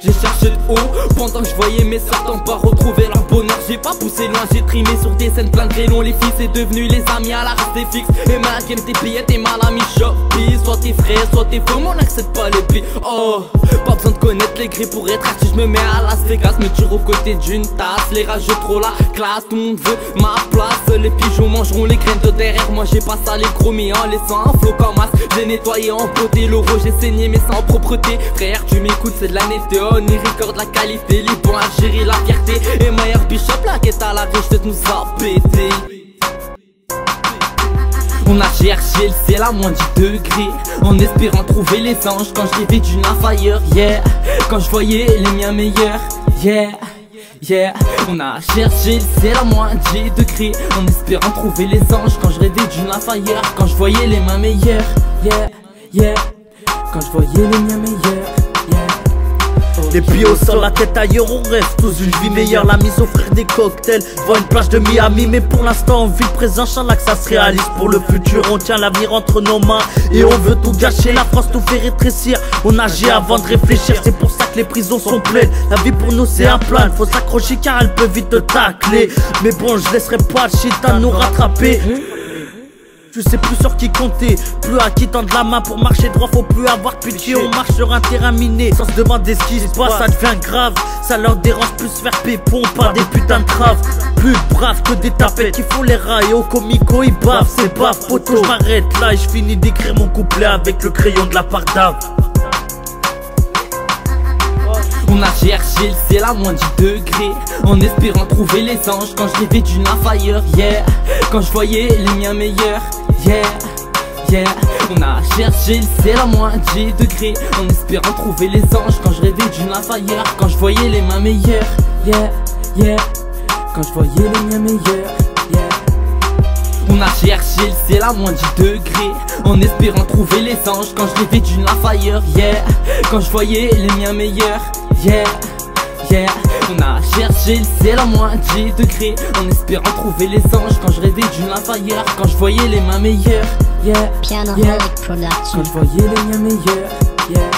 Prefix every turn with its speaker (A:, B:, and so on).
A: j'ai cherché de haut pendant que je voyais mes sœurs t'en pas retrouver leur bonheur. J'ai pas poussé loin, j'ai trimé sur des scènes plein de grêlons. Les filles c'est devenu les amis à la restée fixe. Et ma game tes billets, t'es mal ami Shopee. Soit t'es frère, soit t'es faux, mais on n'accepte pas les plis. Oh, pas besoin de connaître les grilles pour être artiste. Je me mets à Las Vegas, me tire aux côtés d'une tasse. Les rageux trop la classe, tout le monde veut ma place. Les pigeons mangeront les graines de derrière. Moi j'ai pas salé le gros mais en laissant un flot comme as. J'ai nettoyé en beauté, l'euro j'ai saigné mais sans propreté. Frère tu m'écoutes, c'est de la nétéon. Ils recordent la qualité, Liban, Algérie, la fierté. Et Mayer Bishop, la quête à la riche, nous a pété. On a cherché le ciel à moins 10 degrés en espérant trouver les anges. Quand je rêvais d'une life ailleurs, yeah. Quand je voyais les miens meilleurs, yeah. Yeah, on a cherché le ciel à moins 10 degrés en espérant trouver les anges. Quand je rêvais d'une life ailleurs, quand je voyais les mains meilleures, yeah, yeah. Quand je voyais les miens meilleurs, yeah.
B: Les pieds au sol, la tête ailleurs, on rêve tous une vie meilleure. La mise au frère des cocktails, voit une plage de Miami. Mais pour l'instant on vit le présent, Inch'Allah que ça se réalise. Pour le futur on tient l'avenir entre nos mains et on veut tout gâcher. La France nous fait rétrécir, on agit avant de réfléchir. C'est pour ça que les prisons sont pleines, la vie pour nous c'est un plan. Faut s'accrocher car elle peut vite te tacler. Mais bon je laisserai pas le shit à nous rattraper. Je sais plus sur qui compter, plus à qui tendre la main. Pour marcher droit faut plus avoir de pitié. On marche sur un terrain miné sans se demander ce qui se passe. Ça devient grave, ça leur dérange plus se faire pépon par des putains de traves. Plus braves que des tapettes qui font les rails. Au comico ils bavent, c'est bave. Poto je m'arrête là et je finis d'écrire mon couplet avec le crayon de la part d'Ave.
A: On a cherché le ciel à moins 10 degrés en espérant trouver les anges. Quand je rêvais d'une life ailleurs, yeah. Quand je voyais les miens meilleurs, yeah, yeah. On a cherché le ciel à moins 10 degrés en espérant trouver les anges. Quand je rêvais d'une life ailleurs, quand je voyais les mains meilleures, yeah, yeah. Quand je voyais les miens meilleurs, yeah. On a cherché le ciel à moins 10 degrés en espérant trouver les anges. Quand je rêvais d'une life ailleurs, yeah. Quand je voyais les miens meilleurs, yeah, yeah. On a cherché le ciel à moins 10 degrés en espérant trouver les anges. Quand je rêvais d'une life ailleurs, quand je voyais les mains meilleures, yeah, yeah. Quand je voyais les miens meilleurs, yeah.